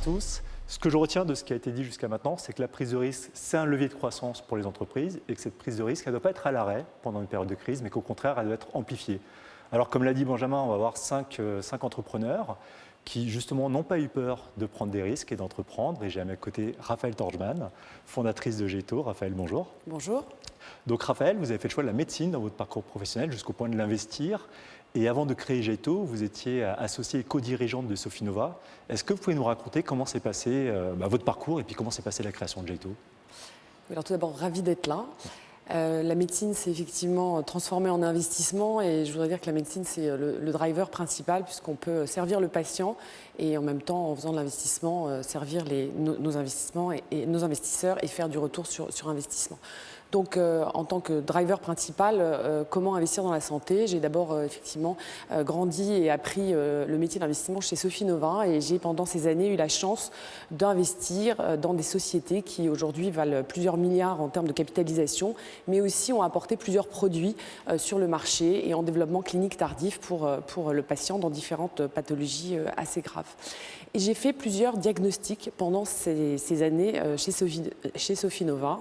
tous. Ce que je retiens de ce qui a été dit jusqu'à maintenant, c'est que la prise de risque, c'est un levier de croissance pour les entreprises et que cette prise de risque, elle ne doit pas être à l'arrêt pendant une période de crise, mais qu'au contraire, elle doit être amplifiée. Alors, comme l'a dit Benjamin, on va avoir cinq entrepreneurs qui, justement, n'ont pas eu peur de prendre des risques et d'entreprendre. Et j'ai à mes côtés Raphaël Torgman, fondatrice de Géto. Raphaël, bonjour. Bonjour. Donc, Raphaël, vous avez fait le choix de la médecine dans votre parcours professionnel jusqu'au point de l'investir. Et avant de créer Géto, vous étiez associée et co-dirigeante de Sofinova. Est-ce que vous pouvez nous raconter comment s'est passé votre parcours et puis comment s'est passée la création de Géto? Alors tout d'abord, ravie d'être là. La médecine s'est effectivement transformée en investissement et je voudrais dire que la médecine, c'est le driver principal puisqu'on peut servir le patient et en même temps, en faisant de l'investissement, servir nos investissements et nos investisseurs et faire du retour sur investissement. Donc, en tant que driver principal, comment investir dans la santé? J'ai d'abord effectivement grandi et appris le métier d'investissement chez Sofinova et j'ai pendant ces années eu la chance d'investir dans des sociétés qui aujourd'hui valent plusieurs milliards en termes de capitalisation, mais aussi ont apporté plusieurs produits sur le marché et en développement clinique tardif pour le patient dans différentes pathologies assez graves. Et j'ai fait plusieurs diagnostics pendant ces années chez Sofinova.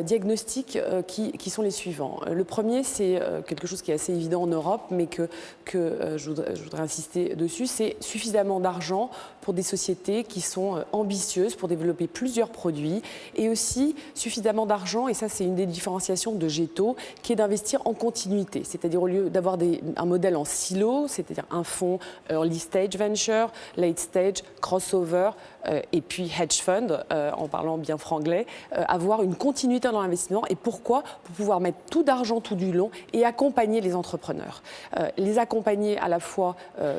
Diagnostics qui sont les suivants. Le premier, c'est quelque chose qui est assez évident en Europe, mais que je voudrais insister dessus, c'est suffisamment d'argent pour des sociétés qui sont ambitieuses pour développer plusieurs produits et aussi suffisamment d'argent, et ça c'est une des différenciations de Géto, qui est d'investir en continuité, c'est-à-dire au lieu d'avoir un modèle en silo, c'est-à-dire un fonds early stage venture, late stage, crossover et puis hedge fund, en parlant bien franglais, avoir une continuité dans l'investissement. Et pourquoi? Pour pouvoir mettre tout d'argent tout du long et accompagner les entrepreneurs. Les accompagner à la fois,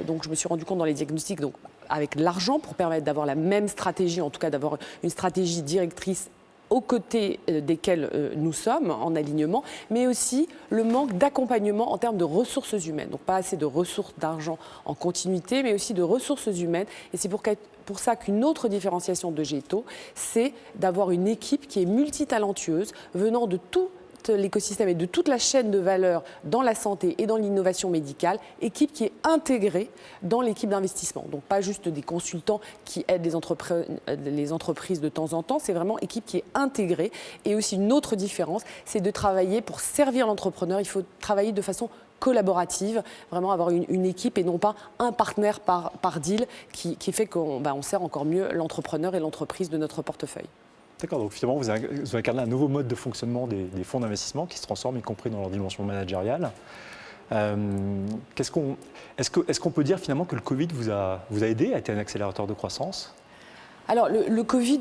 donc je me suis rendu compte dans les diagnostics, donc avec l'argent pour permettre d'avoir la même stratégie, en tout cas d'avoir une stratégie directrice aux côtés desquels nous sommes en alignement, mais aussi le manque d'accompagnement en termes de ressources humaines. Donc pas assez de ressources d'argent en continuité, mais aussi de ressources humaines. Et c'est pour ça qu'une autre différenciation de Géto, c'est d'avoir une équipe qui est multitalentueuse, venant de tout l'écosystème et de toute la chaîne de valeur dans la santé et dans l'innovation médicale, équipe qui est intégrée dans l'équipe d'investissement. Donc pas juste des consultants qui aident les entreprises de temps en temps, c'est vraiment équipe qui est intégrée. Et aussi une autre différence, c'est de travailler pour servir l'entrepreneur. Il faut travailler de façon collaborative, vraiment avoir une équipe et non pas un partenaire par deal qui fait qu'on sert encore mieux l'entrepreneur et l'entreprise de notre portefeuille. D'accord, donc finalement, vous incarnez un nouveau mode de fonctionnement des fonds d'investissement qui se transforment, y compris dans leur dimension managériale. Est-ce qu'on peut dire finalement que le Covid vous a aidé, a été un accélérateur de croissance? Alors, le Covid,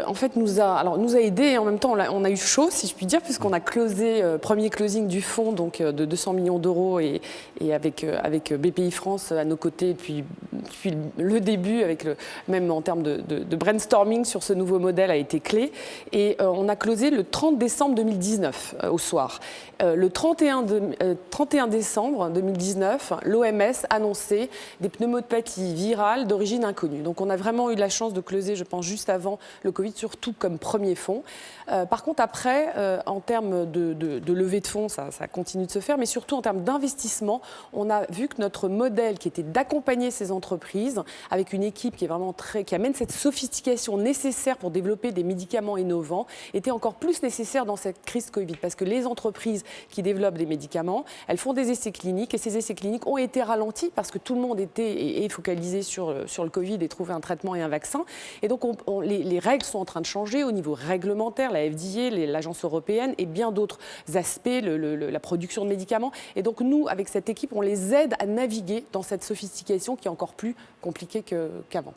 en fait, nous a aidés et en même temps, on a eu chaud, si je puis dire, puisqu'on a closé, premier closing du fonds donc, de 200 millions d'euros et avec BPI France à nos côtés, puis le début, même en termes de brainstorming sur ce nouveau modèle a été clé. Et on a closé le 30 décembre 2019 au soir. Le 31 décembre 2019, l'OMS annonçait des pneumopathies virales d'origine inconnue. Donc, on a vraiment eu la chance de closer, je pense, juste avant le Covid, surtout comme premier fonds. Par contre, après, en termes de levée de fonds, ça continue de se faire, mais surtout en termes d'investissement, on a vu que notre modèle qui était d'accompagner ces entreprises avec une équipe qui est vraiment qui amène cette sophistication nécessaire pour développer des médicaments innovants était encore plus nécessaire dans cette crise Covid, parce que les entreprises qui développent des médicaments, elles font des essais cliniques et ces essais cliniques ont été ralentis parce que tout le monde était focalisé sur le Covid et trouver un traitement et un vaccin. Et donc, les règles sont en train de changer au niveau réglementaire, la FDA, l'Agence européenne et bien d'autres aspects, la production de médicaments. Et donc, nous, avec cette équipe, on les aide à naviguer dans cette sophistication qui est encore plus compliquée qu'avant.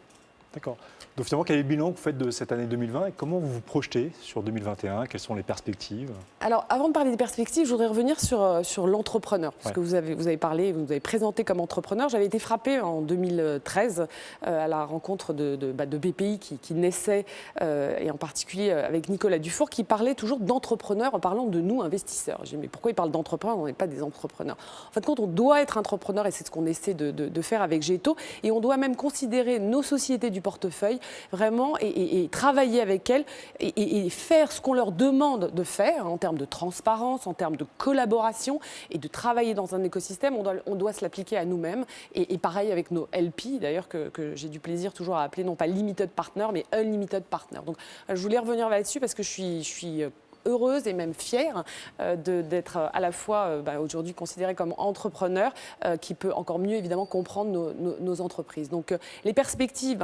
D'accord. Donc finalement, quel est le bilan que vous faites de cette année 2020 et comment vous vous projetez sur 2021? Quelles sont les perspectives? Alors, avant de parler des perspectives, je voudrais revenir sur l'entrepreneur, parce que vous avez parlé, vous avez présenté comme entrepreneur. J'avais été frappée en 2013 à la rencontre de BPI qui naissait, et en particulier avec Nicolas Dufour, qui parlait toujours d'entrepreneurs en parlant de nous, investisseurs. J'ai dit, mais pourquoi il parle d'entrepreneurs? On n'est pas des entrepreneurs. En fin de compte, on doit être entrepreneur et c'est ce qu'on essaie de faire avec Géto. Et on doit même considérer nos sociétés du du portefeuille, vraiment, et travailler avec elles et faire ce qu'on leur demande de faire en termes de transparence, en termes de collaboration et de travailler dans un écosystème. On doit se l'appliquer à nous-mêmes. Et pareil avec nos LP, d'ailleurs, que j'ai du plaisir toujours à appeler non pas limited partner, mais unlimited partner. Donc, je voulais revenir là-dessus parce que je suis heureuse et même fière d'être à la fois aujourd'hui considérée comme entrepreneur qui peut encore mieux évidemment comprendre nos entreprises. Donc les perspectives,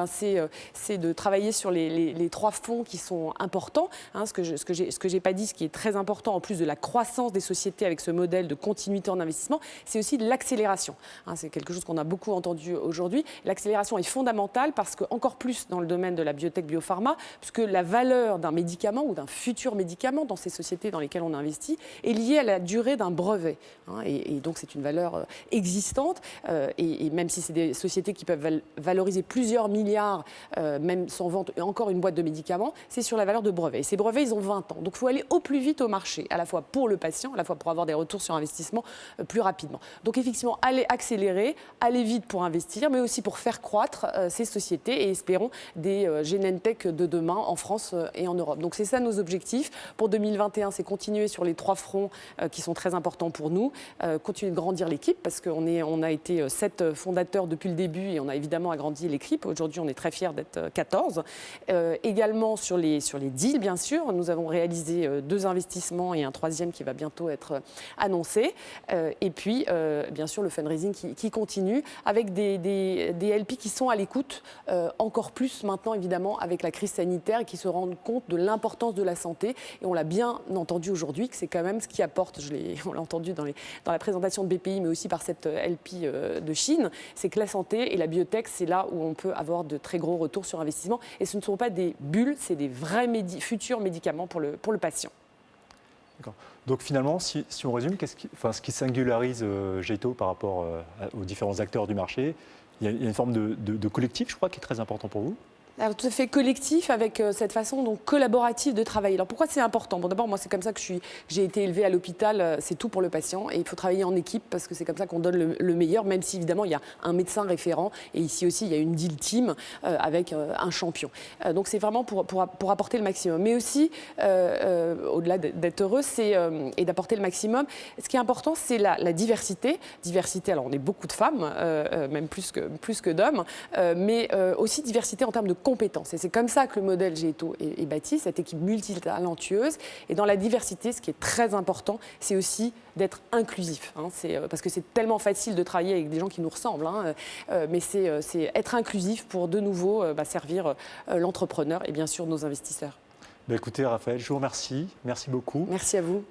c'est de travailler sur les 3 fonds qui sont importants. Ce que j'ai pas dit, ce qui est très important en plus de la croissance des sociétés avec ce modèle de continuité en investissement, c'est aussi de l'accélération. C'est quelque chose qu'on a beaucoup entendu aujourd'hui. L'accélération est fondamentale parce que encore plus dans le domaine de la biotech, biopharma, puisque la valeur d'un médicament ou d'un futur médicament dans ces sociétés dans lesquelles on investit est liée à la durée d'un brevet. Et donc, c'est une valeur existante. Et même si c'est des sociétés qui peuvent valoriser plusieurs milliards, même sans vente, et encore une boîte de médicaments, c'est sur la valeur de brevets. Et ces brevets, ils ont 20 ans. Donc, il faut aller au plus vite au marché, à la fois pour le patient, à la fois pour avoir des retours sur investissement plus rapidement. Donc, effectivement, aller accélérer, aller vite pour investir, mais aussi pour faire croître ces sociétés et espérons des Genentech de demain en France et en Europe. Donc, c'est ça nos objectifs. Pour 2021, c'est continuer sur les 3 fronts qui sont très importants pour nous, continuer de grandir l'équipe parce qu'on a été 7 fondateurs depuis le début et on a évidemment agrandi l'équipe. Aujourd'hui, on est très fiers d'être 14. Également sur les deals, bien sûr, nous avons réalisé 2 investissements et un 3e qui va bientôt être annoncé. Et puis, bien sûr, le fundraising qui continue avec des LP qui sont à l'écoute, encore plus maintenant, évidemment, avec la crise sanitaire et qui se rendent compte de l'importance de la santé. Et on l'a bien entendu aujourd'hui, que c'est quand même ce qui apporte, on l'a entendu dans la présentation de BPI, mais aussi par cette LP de Chine, c'est que la santé et la biotech, c'est là où on peut avoir de très gros retours sur investissement. Et ce ne sont pas des bulles, c'est des vrais futurs médicaments pour le patient. D'accord. Donc finalement, si on résume, ce qui singularise G2 par rapport aux différents acteurs du marché, il y a une forme de collectif, je crois, qui est très important pour vous. Alors, tout à fait collectif avec cette façon donc collaborative de travailler. Alors pourquoi c'est important? Bon, d'abord, moi c'est comme ça que j'ai été élevée à l'hôpital, c'est tout pour le patient et il faut travailler en équipe parce que c'est comme ça qu'on donne le meilleur, même si évidemment il y a un médecin référent et ici aussi il y a une deal team avec un champion. Donc c'est vraiment pour apporter le maximum. Mais aussi, au-delà d'être heureux et d'apporter le maximum, ce qui est important c'est la diversité. Diversité, alors on est beaucoup de femmes, même plus que d'hommes, mais aussi diversité en termes de compétences. Et c'est comme ça que le modèle G2 est bâti, cette équipe multitalentueuse. Et dans la diversité, ce qui est très important, c'est aussi d'être inclusif. Parce que c'est tellement facile de travailler avec des gens qui nous ressemblent. Mais c'est être inclusif pour de nouveau servir l'entrepreneur et bien sûr nos investisseurs. Écoutez, Raphaël, je vous remercie. Merci beaucoup. Merci à vous.